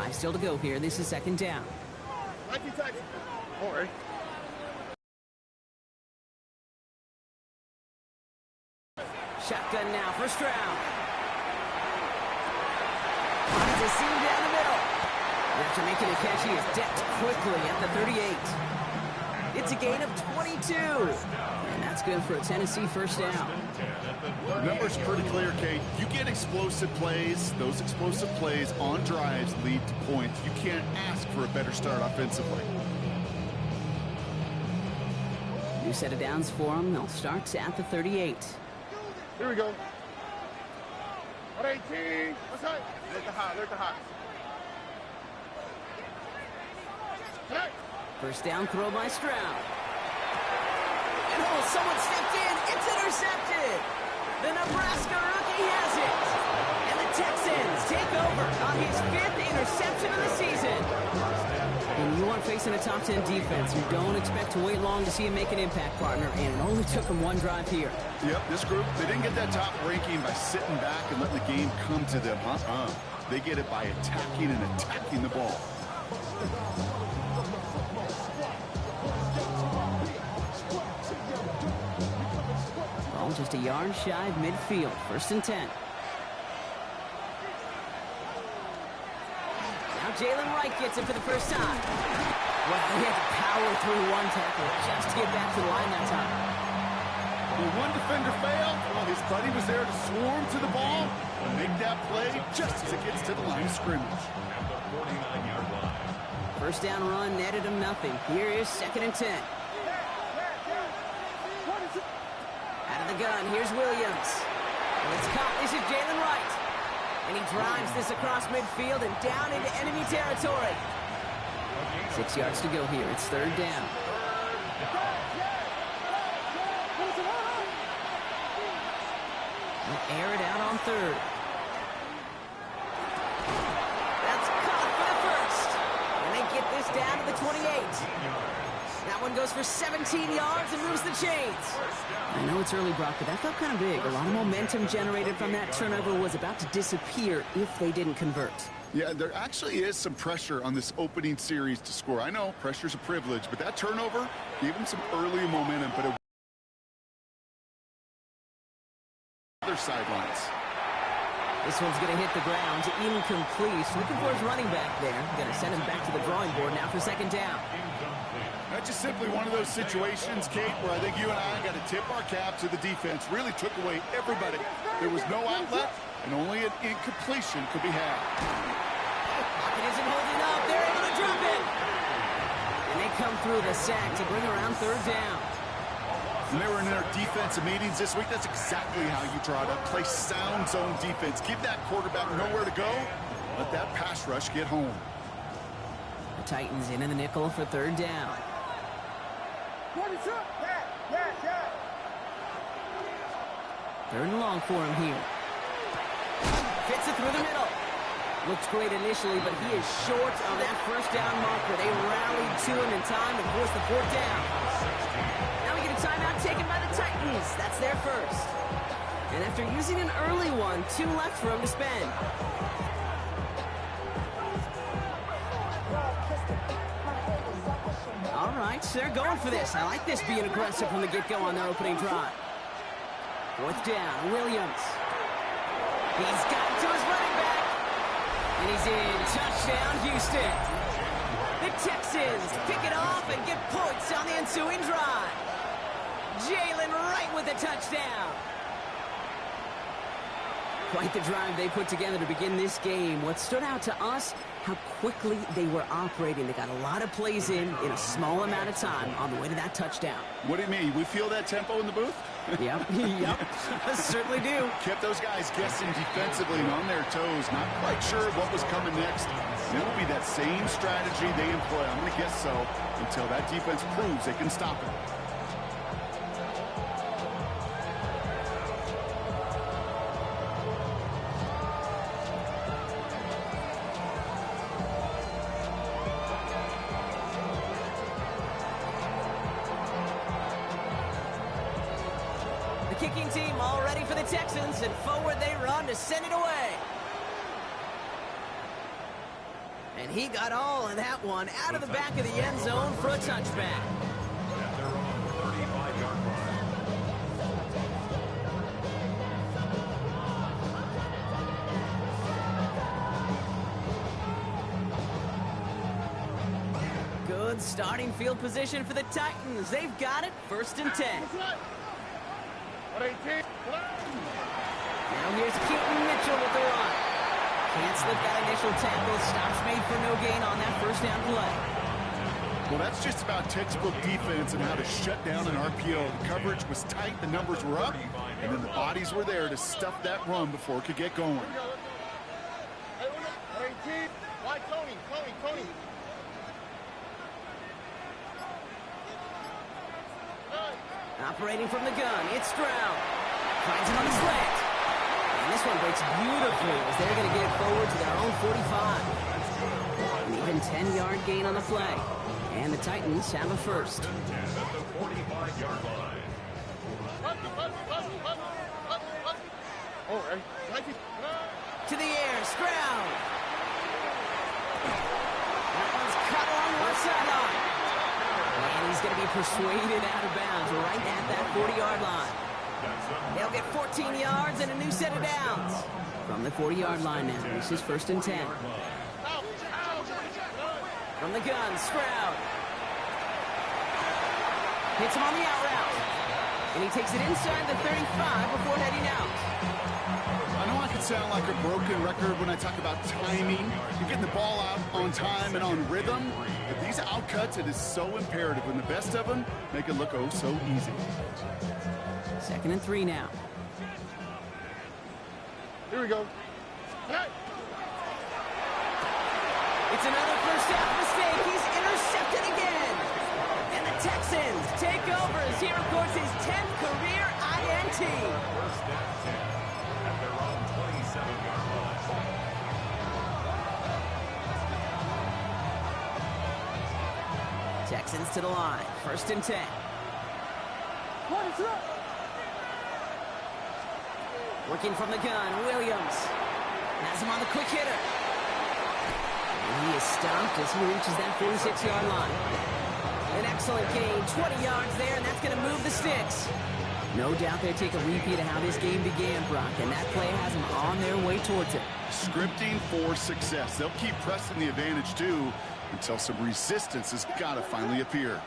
5 still to go here. This is second down. Shotgun now, first round. Finds a seam down the middle. And after making a catch, he is decked quickly at the 38. It's a gain of 22. And that's good for a Tennessee first down. The number's pretty clear, Kate. You get explosive plays. Those explosive plays on drives lead to points. You can't ask for a better start offensively. New set of downs for him. They'll start at the 38. Here we go. 118. What's that? Let the hot. Hey. First down throw by Stroud. And someone stepped in. It's intercepted. The Nebraska rookie has it. And the Texans take over on his 5th interception of the season. When you are facing a top 10 defense, you don't expect to wait long to see him make an impact, partner. And it only took him one drive here. Yep, this group, they didn't get that top ranking by sitting back and letting the game come to them. They get it by attacking the ball. Ball just a yard shy of midfield. First and 10. Now Jalen Wright gets it for the first time. Well, he had to power through one tackle just to get back to the line that time. When one defender failed, well, his buddy was there to swarm to the ball and make that play just as it gets to the line of scrimmage. First down run netted him nothing. Here is second and 10. Out of the gun, here's Williams. And it's caught. This is Jalen Wright. And he drives this across midfield and down into enemy territory. 6 yards to go here. It's third down. We'll air it out on third. That's caught for the first. And they get this down to the 28. That one goes for 17 yards and moves the chains. I know it's early, Brock, but that felt kind of big. A lot of momentum generated from that turnover was about to disappear if they didn't convert. Yeah, there actually is some pressure on this opening series to score. I know pressure's a privilege, but that turnover gave them some early momentum, but other sidelines. This one's going to hit the ground. Incomplete. Looking for his running back there. Going to send him back to the drawing board now for second down. That's just simply one of those situations, Kate, where I think you and I got to tip our cap to the defense. Really took away everybody. There was no outlet, and only an incompletion could be had. Pocket isn't holding up. They're able to drop it. And they come through the sack to bring around third down. When they were in their defensive meetings this week, that's exactly how you draw it up. Play sound zone defense. Give that quarterback nowhere to go. Let that pass rush get home. The Titans in the nickel for third down. Third and long for him here. Fits it through the middle. Looks great initially, but he is short of that first down marker. They rallied to him in time and forced the fourth down. Now we get a timeout taken by the Titans. That's their first. And after using an early one, 2 left for him to spend. All right, so they're going for this. I like this being aggressive from the get-go on their opening drive. Fourth down, Williams. He's got to his running back. And he's in. Touchdown, Houston. The Texans pick it off and get points on the ensuing drive. Jalen Wright with a touchdown. Quite the drive they put together to begin this game. What stood out to us, how quickly they were operating. They got a lot of plays in a small amount of time on the way to that touchdown. What do you mean? We feel that tempo in the booth? Yep, certainly do. Kept those guys guessing defensively and on their toes. Not quite sure what was coming next. It'll be that same strategy they employ. I'm going to guess so until that defense proves they can stop it. Kicking team all ready for the Texans, and forward they run to send it away. And And he got all of that one out of the back of the end zone for a touchback. At their own 35-yard line. Good starting field position for the Titans. They've got it, 1st and 10. Now here's Keaton Mitchell with the run. Can't slip that initial tackle. Stops made for no gain on that 1st down play. Well, that's just about textbook defense and how to shut down an RPO. The coverage was tight, the numbers were up, and then the bodies were there to stuff that run before it could get going. Why Tony? Operating from the gun, it's Stroud. Finds him on the slant. And this one breaks beautifully as they're going to get it forward to their own 45. An even 10-yard gain on the play. And the Titans have a 1st. At the 45-yard line. To the air, Stroud. That one's cut along one sideline. And he's going to be persuaded out of bounds right at that 40-yard line. They'll get 14 yards and a new set of downs. From the 40-yard line now, this is 1st and 10. From the gun, Stroud. Hits him on the out route. And he takes it inside the 35 before heading out. I know I can sound like a broken record when I talk about timing. You're getting the ball out on time and on rhythm. But these outcuts, it is so imperative. And the best of them make it look oh so easy. 2nd and 3 now. Here we go. It's another 1st down mistake. He's intercepted again. And the Texans take over as he records his 10th career INT. 1st and 10 at their own 27-yard line. Texans to the line. 1st and 10. Working from the gun, Williams. Has him on the quick hitter. And he is stopped as he reaches that 46-yard line. An excellent gain, 20 yards there, and that's going to move the sticks. No doubt they take a repeat of how this game began, Brock, and that play has them on their way towards it. Scripting for success. They'll keep pressing the advantage, too, until some resistance has got to finally appear.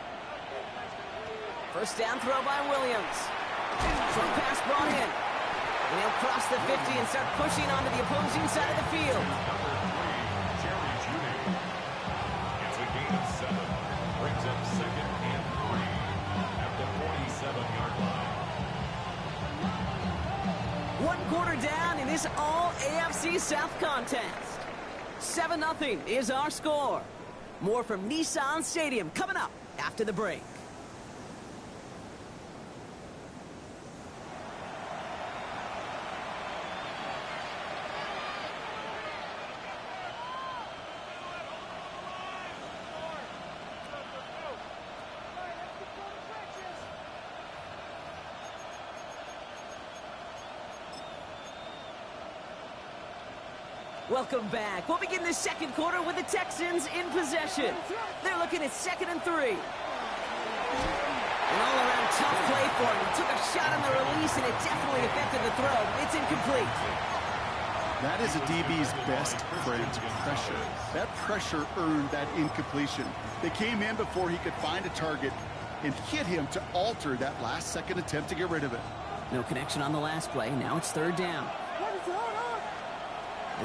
1st down throw by Williams. Short pass brought in. And he'll cross the 50 and start pushing onto the opposing side of the field. Jerry Jeudy gets a gain of 7. Brings up 2nd and 3 at the 47-yard line. 1 quarter down in this all-AFC South contest. 7-0 is our score. More from Nissan Stadium coming up after the break. Welcome back. We'll begin the 2nd quarter with the Texans in possession. They're looking at 2nd and 3. An all-around tough play for him. He took a shot on the release, and it definitely affected the throw. It's incomplete. That is a DB's best friend, pressure. That pressure earned that incompletion. They came in before he could find a target and hit him to alter that last-second attempt to get rid of it. No connection on the last play. Now it's 3rd down.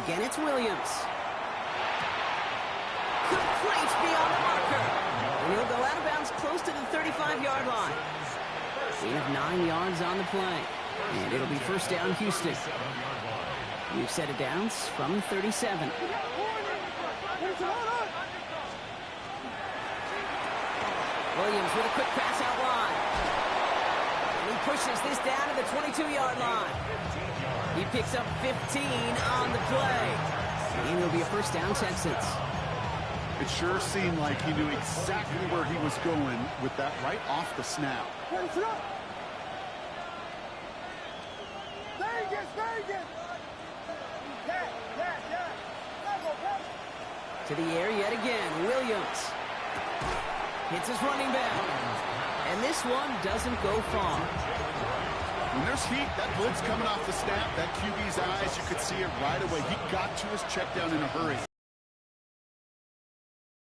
Again, it's Williams. Complete beyond the marker. And he'll go out of bounds close to the 35-yard line. Gain of 9 yards on the play. And it'll be 1st down, Houston. We've set it downs from 37. Williams with a quick pass out wide. And he pushes this down to the 22-yard line. He picks up 15 on the play. And it'll be a 1st down, Texans. It sure seemed like he knew exactly where he was going with that right off the snap. To the air yet again. Williams hits his running back. And this one doesn't go far. When there's heat, that blitz coming off the snap, that QB's eyes, you could see it right away. He got to his check down in a hurry.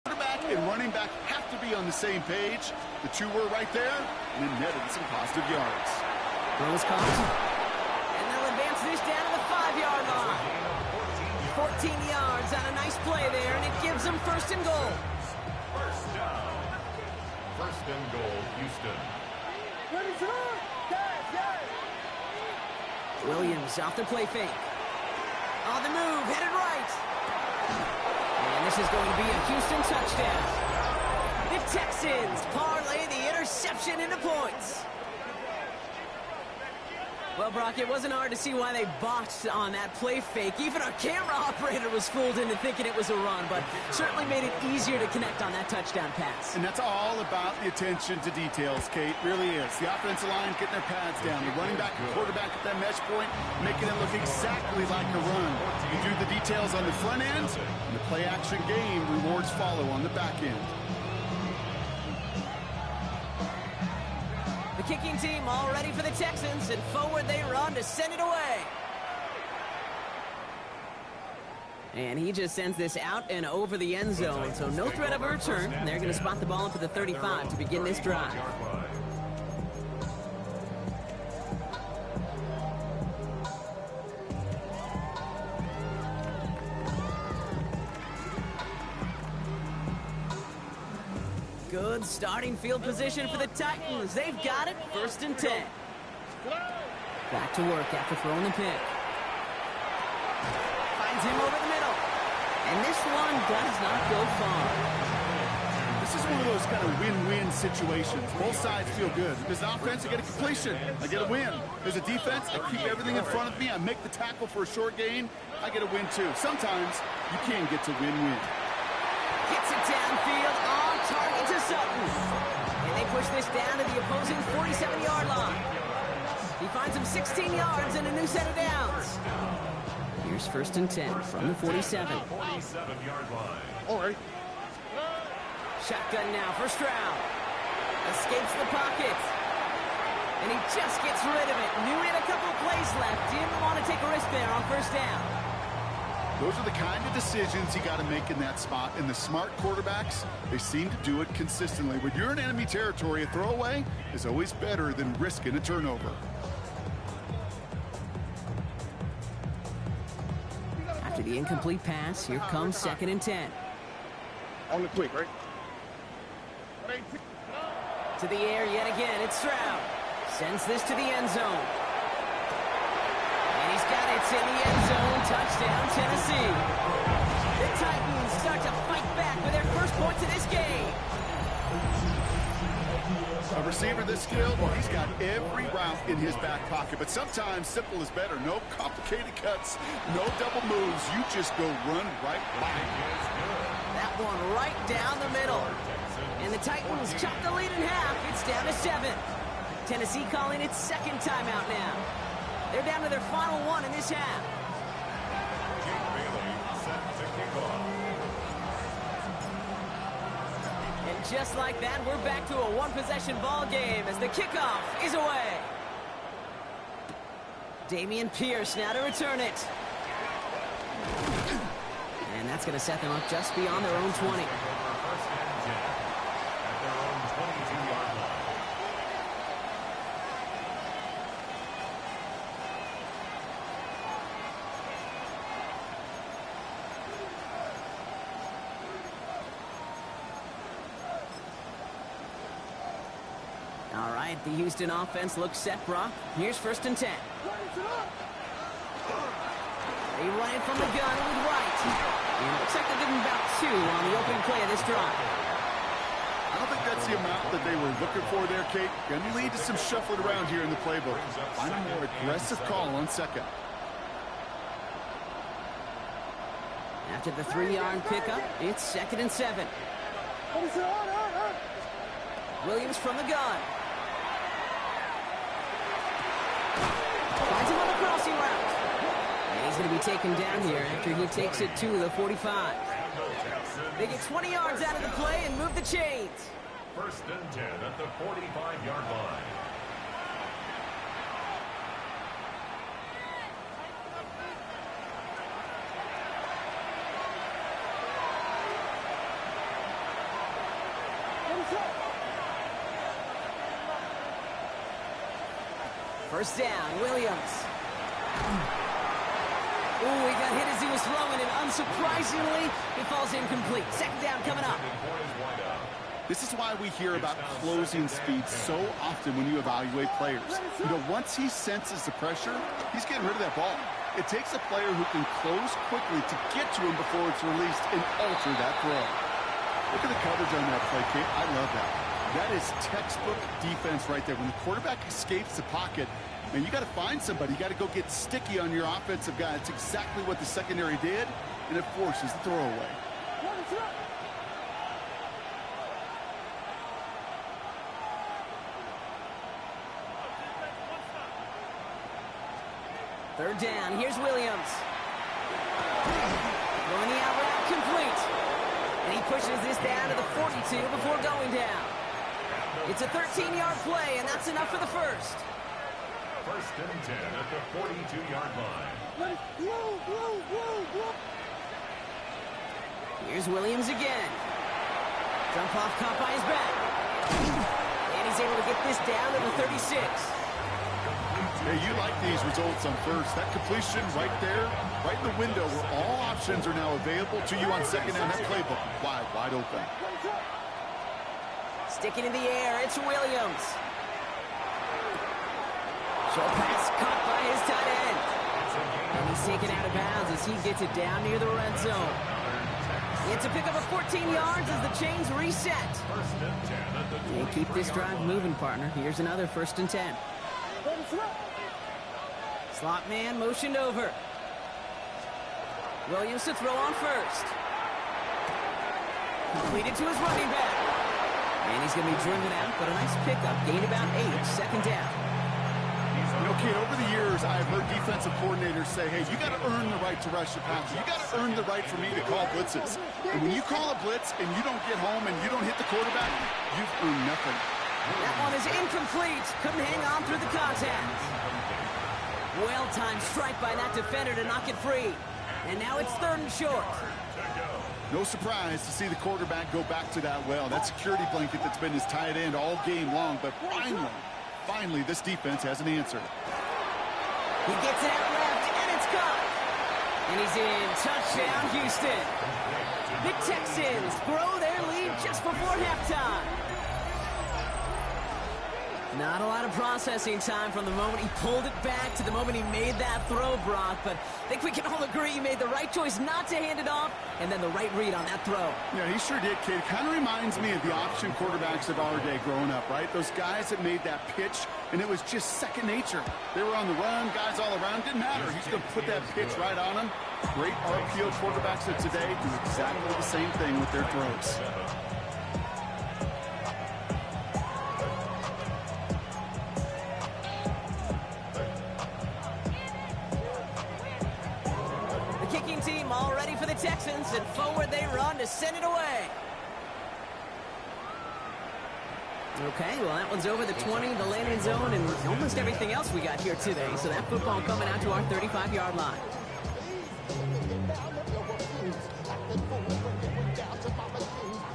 Quarterback and running back have to be on the same page. The two were right there, and it netted some positive yards. Throws caught. And they'll advance this down to the 5-yard line. 14 yards on a nice play there, and it gives them first and goal. First down. First and goal, Houston. Williams off the play fake. On the move, headed right. And this is going to be a Houston touchdown. The Texans parlay the interception into points. Well, Brock, it wasn't hard to see why they botched on that play fake. Even our camera operator was fooled into thinking it was a run, but certainly made it easier to connect on that touchdown pass. And that's all about the attention to details, Kate. Really is. The offensive line getting their pads down. The running back and quarterback at that mesh point, making it look exactly like a run. You do the details on the front end, and the play-action game rewards follow on the back end. The kicking team all ready for the Texans, and forward they run to send it away. And he just sends this out and over the end zone, so no threat of a return. They're going to spot the ball up at the 35 to begin this drive. Good starting field position for the Titans. They've got it, 1st and 10. Back to work after throwing the pick. Finds him over the middle. And this one does not go far. This is one of those kind of win-win situations. Both sides feel good. There's an offense, I get a completion. I get a win. There's a defense, I keep everything in front of me. I make the tackle for a short gain. I get a win, too. Sometimes you can get to win-win. Gets it downfield on target to Sutton. And they push this down to the opposing 47-yard line. He finds him 16 yards and a new set of downs. Here's 1st and 10 from the 47. 47-yard line. All right. Shotgun now for Stroud. Escapes the pocket. And he just gets rid of it. Knew he had a couple of plays left. Didn't want to take a risk there on 1st down. Those are the kind of decisions you got to make in that spot. And the smart quarterbacks, they seem to do it consistently. When you're in enemy territory, a throwaway is always better than risking a turnover. After the incomplete pass, here comes 2nd and 10. On the quick, right? To the air yet again, it's Stroud. Sends this to the end zone. And he's got it. It's in the end zone. Touchdown, Tennessee. The Titans start to fight back with their first points of this game. A receiver this skilled, well, he's got every route in his back pocket. But sometimes simple is better. No complicated cuts, no double moves. You just go run right by it. That one right down the middle. And the Titans chop the lead in half. It's down to 7. Tennessee calling its 2nd timeout now. They're down to their final one in this half. Jake Bailey set to kick off. And just like that, we're back to a one-possession ball game as the kickoff is away. Dameon Pierce now to return it. And that's going to set them up just beyond their own 20. First and 10 at their own 22-yard line. All right, the Houston offense looks set, Brock. Here's 1st and 10. They run it from the gun with Wright. And it looks like they're giving about 2 on the opening play of this drive. I don't think that's the amount that they were looking for there, Kate. Going to lead to some shuffling around here in the playbook. Find a more aggressive call on 2nd. After the 3-yard pickup, it's 2nd and 7. Williams from the gun. Finds him on the crossing route. And he's going to be taken down here after he takes it to the 45. They get 20 yards out of the play and move the chains. First and 10 at the 45-yard line. First down, Williams. Ooh, he got hit as he was throwing, and unsurprisingly, he falls incomplete. Second down coming up. This is why we hear about closing speed so often when you evaluate players. You know, once he senses the pressure, he's getting rid of that ball. It takes a player who can close quickly to get to him before it's released and alter that throw. Look at the coverage on that play, Kate. I love that. That is textbook defense right there. When the quarterback escapes the pocket, man, you got to find somebody. You got to go get sticky on your offensive guy. It's exactly what the secondary did, and it forces the throwaway. Third down, here's Williams. Throwing the out route complete. And he pushes this down to the 42 before going down. It's a 13-yard play, and that's enough for the first. First and 10 at the 42-yard line. Here's Williams again. Dump off caught by his back. And he's able to get this down to the 36. Hey, you like these results on first. That completion right there, right in the window where all options are now available to you on second down. That playbook wide open. Sticking in the air, it's Williams. Short pass caught by his tight end. And he's taken out of bounds as he gets it down near the red zone. It's a pickup of 14 yards as the chains reset. And keep this drive moving, partner. Here's another first and 10. Slot man motioned over. Williams to throw on first. Completed to his running back. And he's going to be driven out, but a nice pickup. Gained about 8, second down. You know, Kate, over the years, I've heard defensive coordinators say, hey, you got to earn the right to rush the passer. You got to earn the right for me to call blitzes. And when you call a blitz and you don't get home and you don't hit the quarterback, you've earned nothing. That one is incomplete. Couldn't hang on through the contact. Well-timed strike by that defender to knock it free. And now it's third and short. No surprise to see the quarterback go back to that well. That security blanket that's been his tight end all game long. But finally, this defense has an answer. He gets it out left, and it's caught. And he's in. Touchdown, Houston. The Texans grow their lead just before halftime. Not a lot of processing time from the moment he pulled it back to the moment he made that throw, Brock. But I think we can all agree he made the right choice not to hand it off, and then the right read on that throw. Yeah, he sure did, kid. Kind of reminds me of the option quarterbacks of our day growing up, right? Those guys that made that pitch, and it was just second nature. They were on the run, guys all around. Didn't matter. He's going to put that pitch right on them. Great RPO quarterbacks of today do exactly the same thing with their throws. Team all ready for the Texans, and forward they run to send it away. Okay, well, that one's over the 20, the landing zone, and almost everything else we got here today. So that football coming out to our 35-yard line.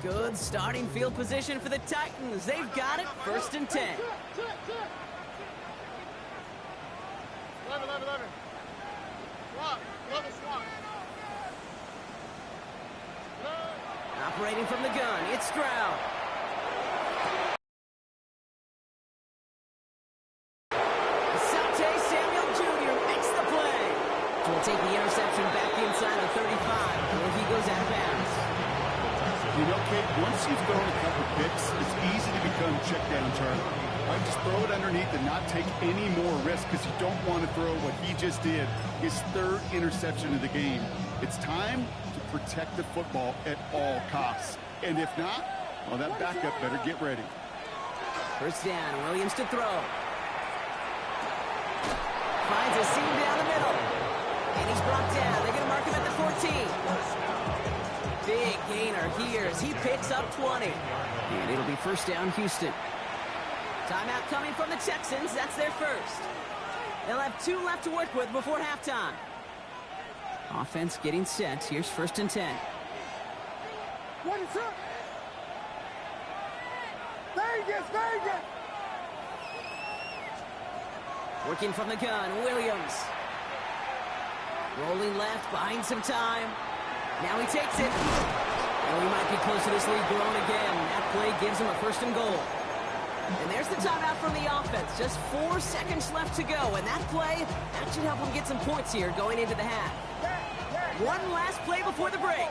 Good starting field position for the Titans. They've got it, first and 10. 11. Swap. Operating from the gun, it's Stroud. Asante Samuel Jr. makes the play. Will take the interception back inside the 35 where he goes out of bounds. You know, Kate, once you've thrown a couple picks, it's easy to become check down target. Right, just throw it underneath and not take any more risk because you don't want to throw what he just did, his third interception of the game. It's time to protect the football at all costs. And if not, well, that backup better get ready. First down, Williams to throw. Finds a seam down the middle. And he's brought down. They're going to mark him at the 14. big gainer here as he picks up 20. And it'll be first down, Houston. Timeout coming from the Texans. That's their first. They'll have 2 left to work with before halftime. Offense getting set. Here's first and 10. What is up? Vegas, Vegas! Working from the gun, Williams. Rolling left, buying some time. Now he takes it. Oh, he might be close to this lead growing again. That play gives him a first and goal. And there's the timeout from the offense. Just 4 seconds left to go. And that play, that should help him get some points here going into the half. One last play before the break.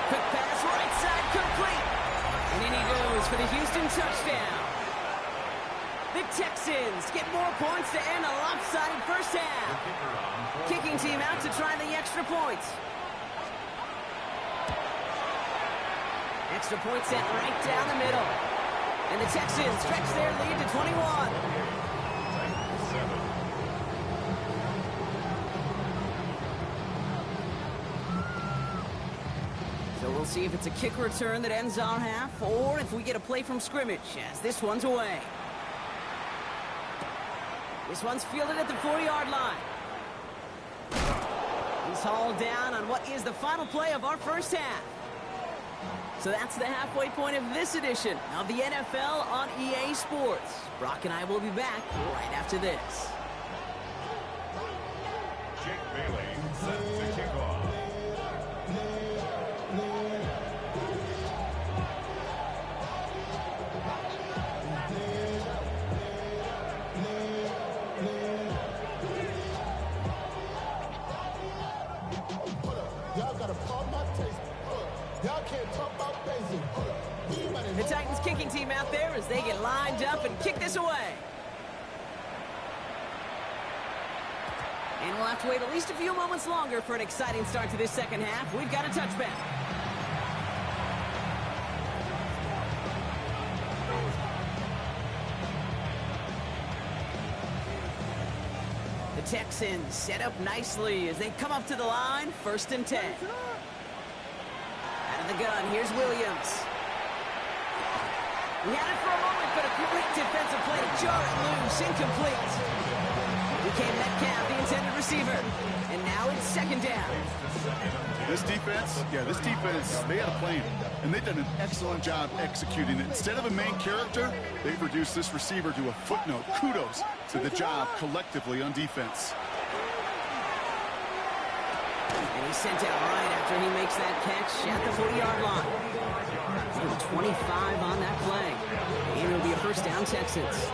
Quick pass, right side, complete. And in he goes for the Houston touchdown. The Texans get more points to end a lopsided first half. Kicking team out to try the extra points. Extra point set right down the middle. And the Texans stretch their lead to 21. So we'll see if it's a kick return that ends our half, or if we get a play from scrimmage as this one's away. This one's fielded at the 40-yard line. He's hauled down on what is the final play of our first half. So that's the halfway point of this edition of the NFL on EA Sports. Brock and I will be back right after this. Jake Bailey sets the kickoff. The Titans kicking team out there as they get lined up and kick this away. And we'll have to wait at least a few moments longer for an exciting start to this second half. We've got a touchback. The Texans set up nicely as they come up to the line, first and 10. Out of the gun, here's Williams. He had it for a moment, but a great defensive play to jar it loose, incomplete. Became Metcalf, the intended receiver. And now it's second down. This defense, they had a plan. And they've done an excellent job executing it. Instead of a main character, they've reduced this receiver to a footnote. Kudos to the job collectively on defense. And he's sent out right after he makes that catch at the 40-yard line. 25 on that play. And it'll be a first down, Texans.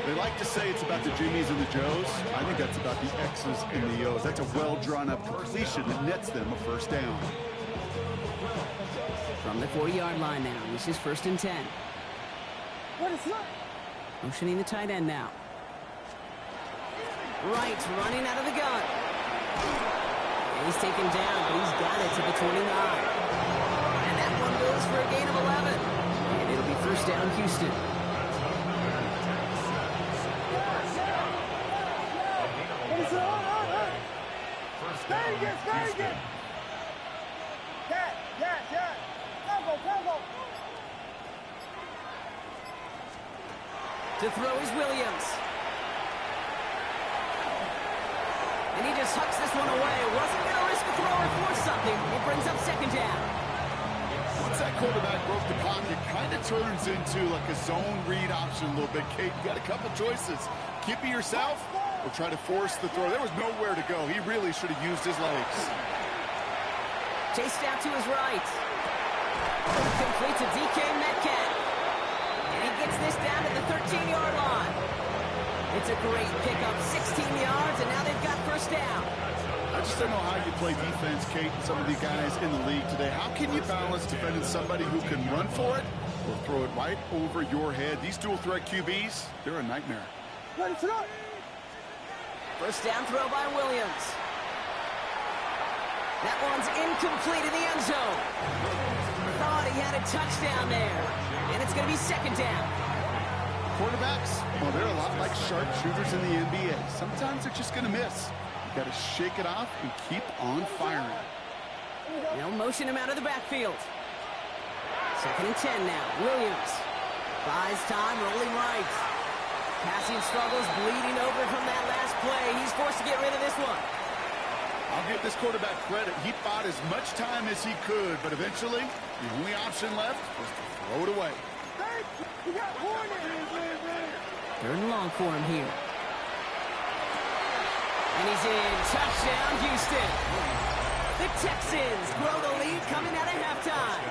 They like to say it's about the Jimmies and the Joes. I think that's about the X's and the O's. That's a well-drawn-up completion that nets them a first down. From the 40-yard line now, this is first and 10. What is up? Motioning the tight end now. Right, running out of the gun. And he's taken down, but he's got it to the 29. And that one goes for a gain of 11. And it'll be first down, Houston. Vegas! Yeah. Combo. To throw is Williams. And he just hucks this one away. Wasn't going to risk a throw or force something. It brings up second down. Once that quarterback broke the pocket, kind of turns into like a zone read option a little bit, Kate. You got a couple choices. Keep it yourself or try to force the throw. There was nowhere to go. He really should have used his legs. Chased out to his right. Complete to DK Metcalf. And he gets this down to the 13-yard line. It's a great pickup, 16 yards, and now they've got first down. I just don't know how you play defense, Kate, and some of the guys in the league today. How can you balance defending somebody who can run for it or throw it right over your head? These dual-threat QBs, they're a nightmare. First down throw by Williams. That one's incomplete in the end zone. Thought he had a touchdown there. And it's going to be second down. Quarterbacks, well, they're a lot like sharpshooters in the NBA. Sometimes they're just going to miss. Got to shake it off and keep on firing. They'll motion him out of the backfield. 2nd and 10 now. Williams buys time, rolling right. Passing struggles, bleeding over from that last play. He's forced to get rid of this one. I'll give this quarterback credit. He bought as much time as he could, but eventually, the only option left was to throw it away. You got Hornet. 3rd and long for him here. And he's in. Touchdown, Houston. The Texans grow the lead coming out of halftime.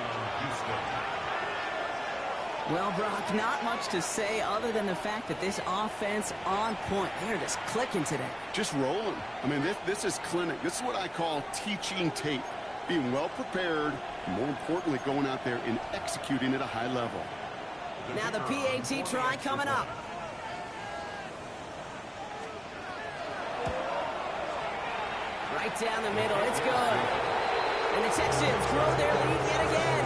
Well, Brock, not much to say other than the fact that this offense on point. They're just clicking today. Just rolling. I mean, this is clinic. This is what I call teaching tape. Being well prepared, and more importantly, going out there and executing at a high level. Now the PAT try coming up. Right down the middle. It's good. And the Texans grow their lead yet again.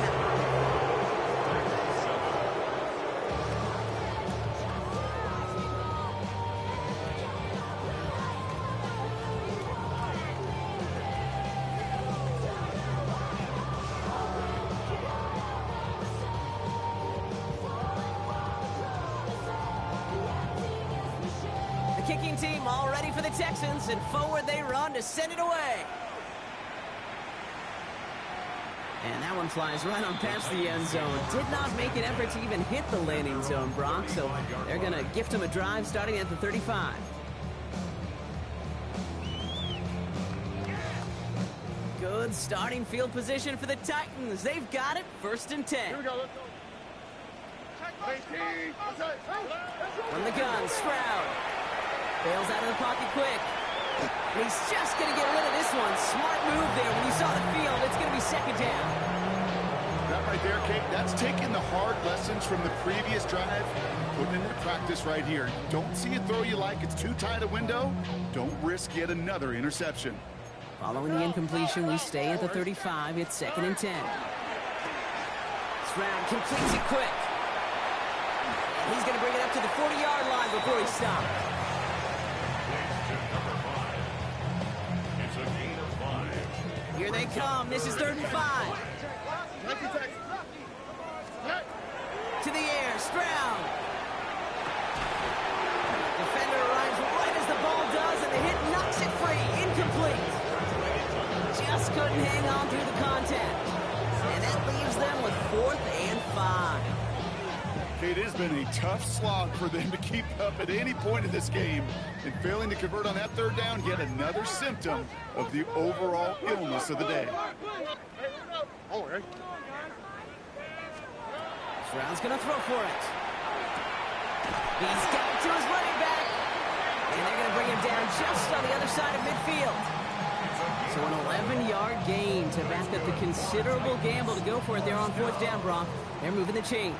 Kicking team all ready for the Texans, and forward they run to send it away. And that one flies right on past the end zone. Did not make an effort to even hit the landing zone, Brock, so they're going to gift him a drive starting at the 35. Good starting field position for the Titans. They've got it, 1st and 10. Here we go, let's go. From the gun, Stroud. Bails out of the pocket quick. And he's just going to get rid of this one. Smart move there. When you saw the field, it's going to be 2nd down. That right there, Kate, that's taking the hard lessons from the previous drive, putting it into practice right here. Don't see a throw you like. It's too tight a window. Don't risk yet another interception. Following the incompletion, we stay at the 35. It's 2nd and 10. Stroud completes it quick. He's going to bring it up to the 40-yard line before he stops. Here they come. This is 3rd and 5. To the air, Stroud. Defender arrives right as the ball does, and the hit knocks it free. Incomplete. Just couldn't hang on through the contact. And that leaves them with 4th and 5. It has been a tough slog for them to keep up at any point in this game. And failing to convert on that 3rd down, yet another symptom of the overall illness of the day. Stroud's going to throw for it. He's got it to his running back. And they're going to bring him down just on the other side of midfield. So an 11-yard gain to back up the considerable gamble to go for it there on 4th down, Brock. They're moving the chains.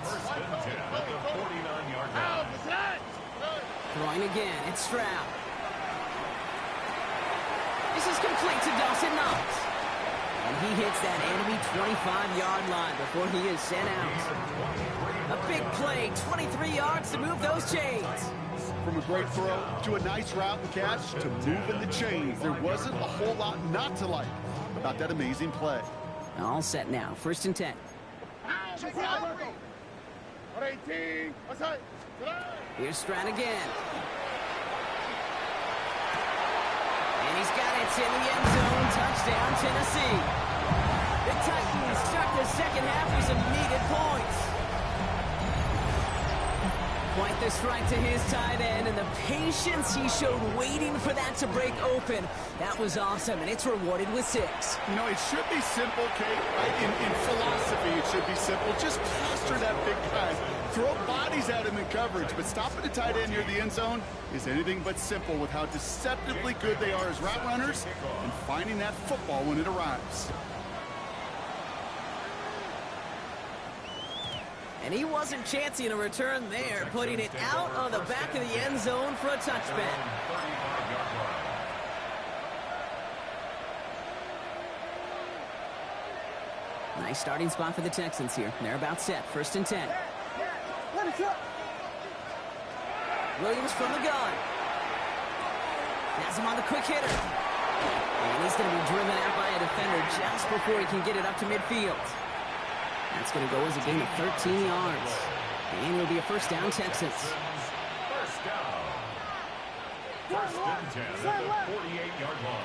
Throwing again, it's Stroud. This is complete to Dawson Knox. And he hits that enemy 25-yard line before he is sent out. A big play, 23 yards to move those chains. From a great throw to a nice route and catch to moving the chains. There wasn't a whole lot not to like about that amazing play. All set now, 1st and 10. Here's Stroud again. And he's got it in the end zone. Touchdown, Tennessee. The Titans start the 2nd half with some needed points. Quite the strike to his tight end, and the patience he showed waiting for that to break open. That was awesome, and it's rewarded with 6. You know, it should be simple, Kate. Right? In philosophy, it should be simple. Just plaster that big guy. Throw bodies at him in coverage, but stopping the tight end near the end zone is anything but simple with how deceptively good they are as route runners and finding that football when it arrives. And he wasn't chancing a return there, putting it out on the back of the end zone for a touchback. Nice starting spot for the Texans here. They're about set. 1st and 10. Williams from the gun. Has him on the quick hitter. And he's going to be driven out by a defender just before he can get it up to midfield. That's going to go as a gain of 13 yards. And it'll be a first down, Texans. First down. First and 10 at the 48-yard line.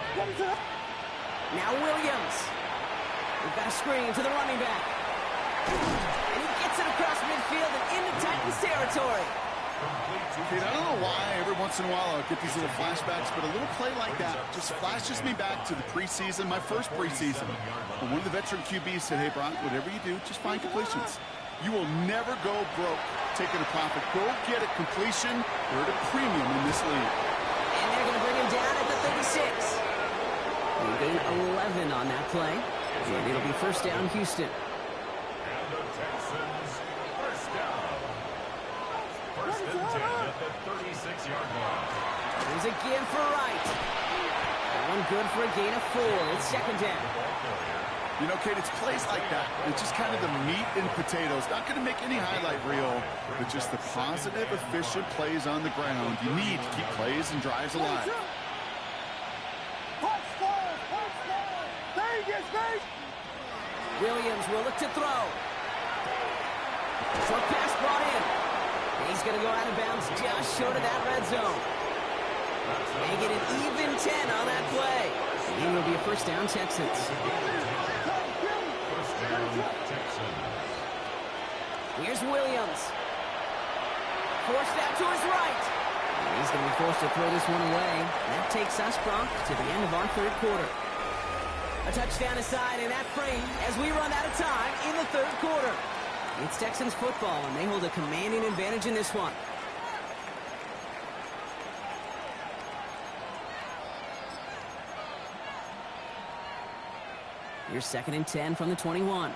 Now Williams. We've got a screen to the running back. And he gets it across midfield and into Titans territory. Kate, I don't know why every once in a while I'll get these little flashbacks, but a little play like that just flashes me back to the preseason, my first preseason. When one of the veteran QBs said, hey, Brock, whatever you do, just find completions. You will never go broke taking a profit. Go get a completion. You're at a premium in this league. And they're going to bring him down at the 36. We gain 11 on that play. And it'll be first down, Houston. And the Texans, first down. First and 10 at the 36-yard line. There's a give for Wright. That one good for a gain of 4. It's second down. You know, Kate, it's plays like that. It's just kind of the meat and potatoes. Not going to make any highlight reel, but just the positive, efficient plays on the ground. You need to keep plays and drives alive. Williams will look to throw. Short pass brought in. He's going to go out of bounds just short of that red zone. They get an even 10 on that play. And it'll be a first down, Texans. First down, Texans. Here's Williams. Forced out to his right. And he's going to be forced to throw this one away. That takes us, Brock, to the end of our third quarter. A touchdown aside in that frame as we run out of time in the third quarter. It's Texans football, and they hold a commanding advantage in this one. Here's second and 10 from the 21.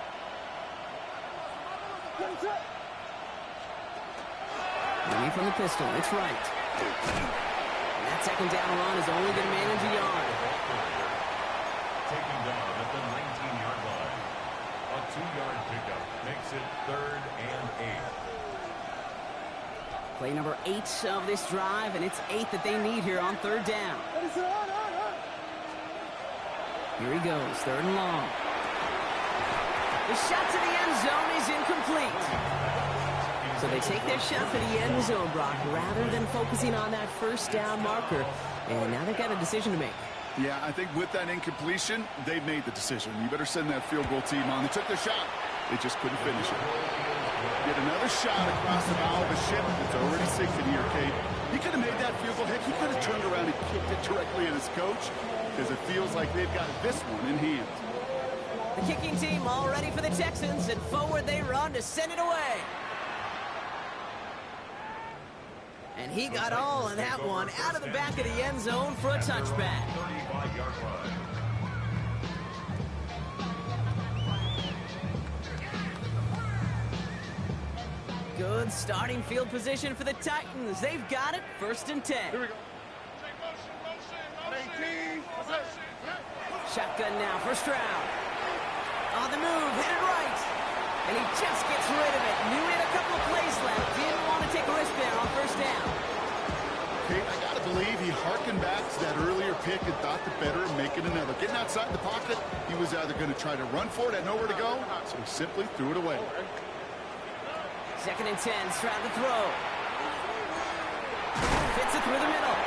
Moving from the pistol, it's right. And that second down run is only going to manage a yard. Taking down at the 19-yard line. A 2-yard pickup makes it third and 8. Play number 8 of this drive, and it's 8 that they need here on third down. Here he goes, third and long. The shot to the end zone is incomplete. So they take their shot for the end zone, Brock, rather than focusing on that first down marker. And now they've got a decision to make. Yeah, I think with that incompletion, they've made the decision. You better send that field goal team on. They took their shot. They just couldn't finish it. Get another shot across the bow of a ship that's already sinking here, Kate. He could have made that field goal. Heck, he could have turned around and kicked it directly at his coach, because it feels like they've got this one in hand. The kicking team all ready for the Texans, and forward they run to send it away. And he got all of that one out of the back of the end zone for a touchback. 35-yard line. Good starting field position for the Titans. They've got it, first and 10. Here we go. Shotgun now, first round. On the move, hit it right. And he just gets rid of it. Knew he had a couple of plays left. Didn't want to take a risk there on first down. Kate, I got to believe he harkened back to that earlier pick and thought the better of making another. Getting outside the pocket, he was either going to try to run for it, had nowhere to go, so he simply threw it away. Second and 10, Stroud to throw. Fits it through the middle.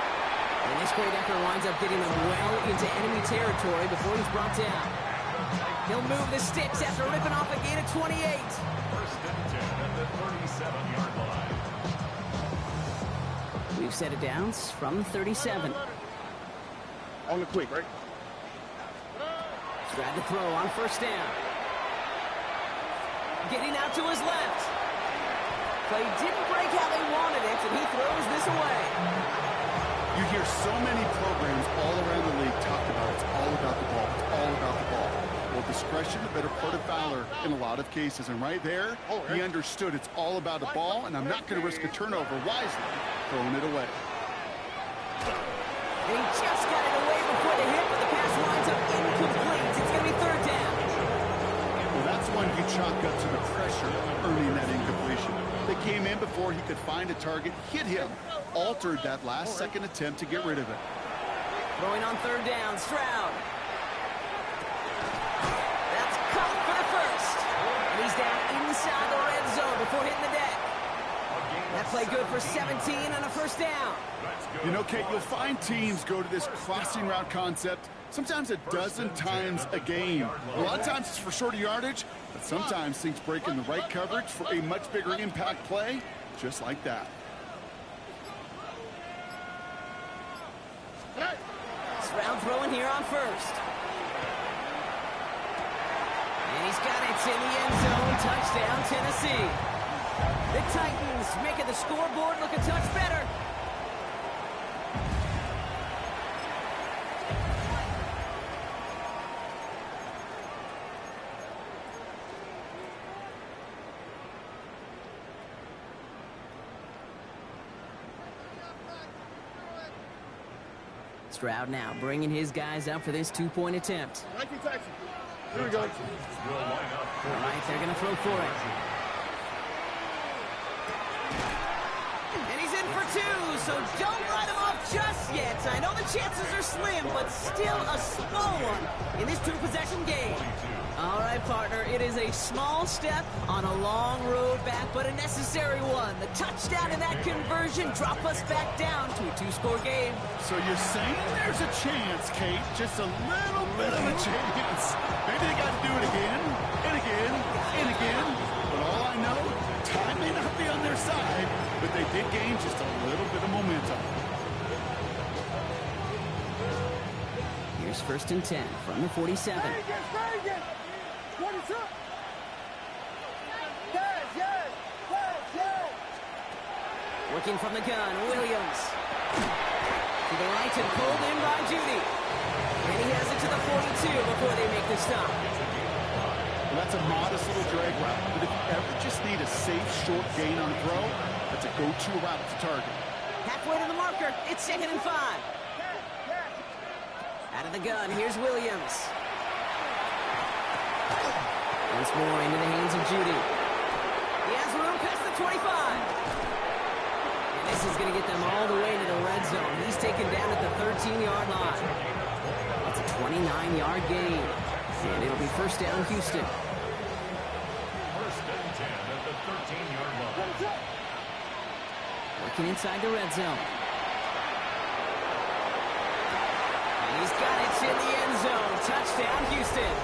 And this great effort winds up getting him well into enemy territory before he's brought down. He'll move the sticks after ripping off a gain of 28. First and 10 at the 37-yard line. We've set it down from the 37. On the quick, right? Stroud to throw on first down. Getting out to his left. Play didn't break how they wanted it, and he throws this away. You hear so many programs all around the league talk about it's all about the ball, it's all about the ball. Well, discretion, the better part of valor in a lot of cases. And right there, he understood it's all about the ball, and I'm not going to risk a turnover wisely, throwing it away. And he just got it away before the hit, but the pass winds up incomplete. It's going to be third down. Well, that's one you chalk up to the pressure earning that incompletion. They came in before he could find a target, hit him, altered that last second attempt to get rid of it. Throwing on third down, Stroud. That's caught for the first. And he's down inside the red zone before hitting the deck. That play good for 17 and a first down. You know, Kate, you'll find teams go to this crossing route concept sometimes a dozen times a game. A lot of times it's for shorter yardage, but sometimes things break in the right coverage for a much bigger impact play, just like that. Stroud throwing here on first. And he's got it in the end zone. Touchdown, Tennessee. The Titans making the scoreboard look a touch better. Stroud now bringing his guys out for this two-point attempt. Here we go. All right, they're going to throw for it. And he's in for two, so don't write him off just yet. I know the chances are slim, but still a small one in this two-possession game. All right, partner, it is a small step on a long road back, but a necessary one. The touchdown and that conversion drop us back down to a two-score game. So you're saying there's a chance, Kate, just a little bit of a chance. Maybe they got to do it again, and again, and again. But all I know, time may not be on their side, but they did gain just a little bit of momentum. Here's 1st and 10 from the 47. Working from the gun, Williams. To the right and pulled in by Judy. And he has it to the 42 before they make the stop. Well, that's a modest little drag route, but if you ever just need a safe, short gain on a throw, that's a go-to route to target. Halfway to the marker, it's 2nd and 5. Out of the gun, here's Williams. Once more into the hands of Judy. He has room past the 25. And this is going to get them all the way to the red zone. He's taken down at the 13-yard line. It's a 29-yard gain. And it'll be 1st down, Houston. 1st and 10 at the 13-yard line. Working inside the red zone. And he's got it in the end zone. Touchdown, Houston.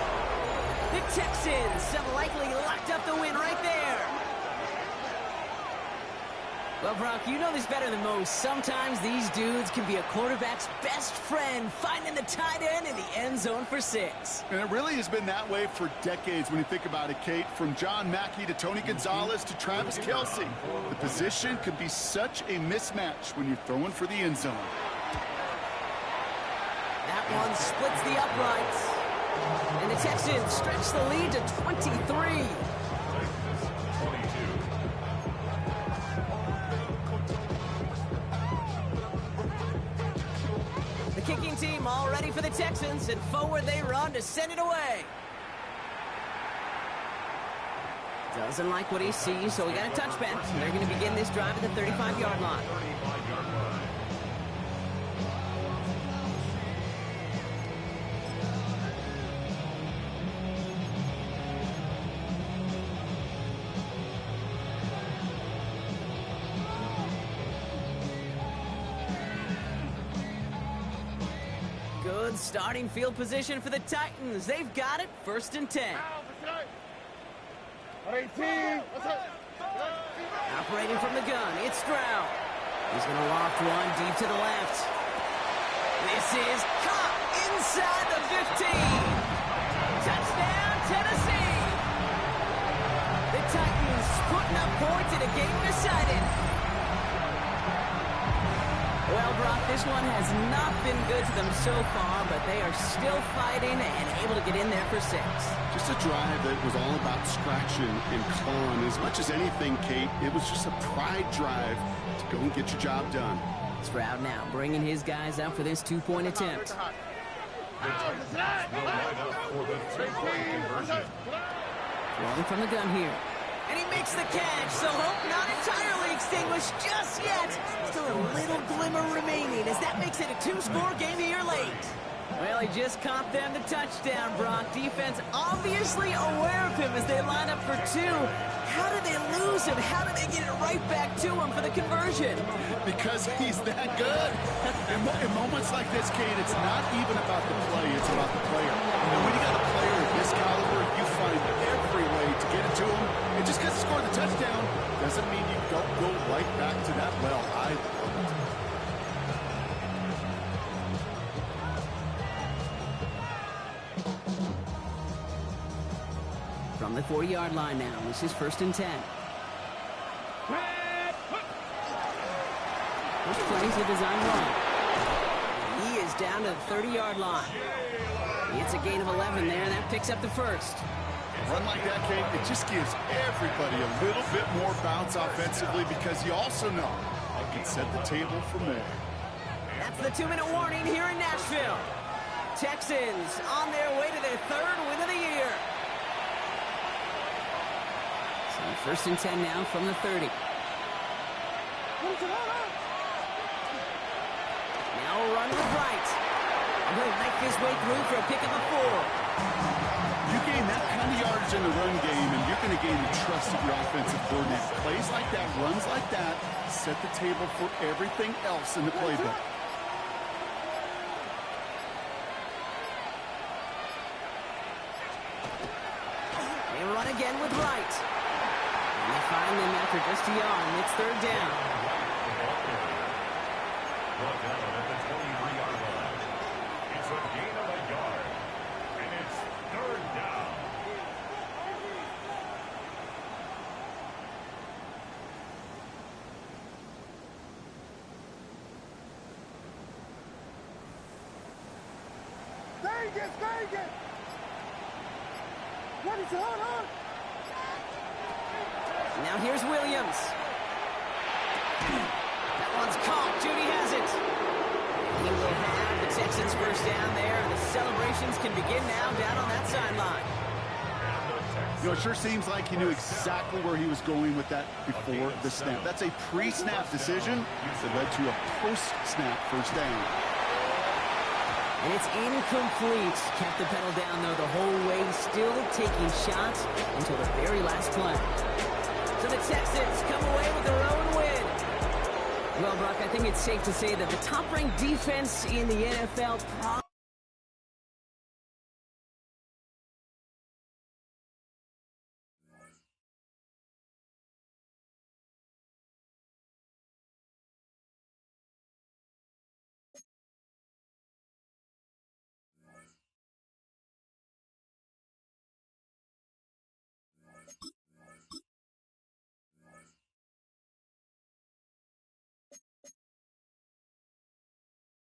The Texans have likely locked up the win right there. Well, Brock, you know this better than most. Sometimes these dudes can be a quarterback's best friend, finding the tight end in the end zone for 6. And it really has been that way for decades when you think about it, Kate. From John Mackey to Tony Gonzalez to Travis Kelce. The position can be such a mismatch when you're throwing for the end zone. That one splits the uprights. And the Texans stretch the lead to 23. The kicking team all ready for the Texans, and forward they run to send it away. Doesn't like what he sees, so we got a touchback. They're going to begin this drive at the 35-yard line. Good starting field position for the Titans. They've got it, 1st and 10. Operating from the gun, it's Stroud. He's going to loft one deep to the left. This is caught inside the 15. Touchdown, Tennessee. The Titans putting up points in a game decided. Well, Brock, this one has not been good to them so far, but they are still fighting and able to get in there for 6. Just a drive that was all about scratching and clawing. As much as anything, Kate, it was just a pride drive to go and get your job done. Stroud now bringing his guys out for this two-point attempt. Will line up for the three-point conversion. Throwing from the gun here. And he makes the catch, so hope not entirely extinguished just yet. Still a little glimmer remaining as that makes it a 2-score game here late. Well, he just caught them the touchdown, Brock. Defense obviously aware of him as they line up for 2. How did they lose him? How did they get it right back to him for the conversion? Because he's that good. In moments like this, Kate, it's not even about the play, it's about the player. And when you got a player of this caliber, you find every way to get it to him. And just because he scored the touchdown doesn't mean you don't go right back to that well. I love it. From the 40-yard line now, this is 1st and 10. First plays a design run. He is down to the 30-yard line. It's a gain of 11 there, and that picks up the first. A run like that, Kate, it just gives everybody a little bit more bounce offensively because you also know you can set the table for more. That's the 2-minute warning here in Nashville. Texans on their way to their 3rd win of the year. So 1st and 10 now from the 30. Now a run with Wright. And he'll make his way through for a pick of the 4. You gain that kind of yardage in the run game, and you're going to gain the trust of your offensive coordinator. Plays like that, runs like that, set the table for everything else in the playbook. They run again with Wright. And they find them after just a yard, and it's 3rd down. Brought down at the 23-yard line. It's a gain of a yard. And it's 3rd down. Vegas, Vegas! What is on? Now here's Williams. That one's caught. Judy has it. He will have the Texans first down there, and the celebrations can begin now down on that sideline. You know, it sure seems like he knew exactly where he was going with that before the snap. That's a pre-snap decision that led to a post-snap first down. And it's incomplete. Kept the pedal down, though, the whole way, still taking shots until the very last play. So the Texans come away with their own win. Well, Brock, I think it's safe to say that the top-ranked defense in the NFL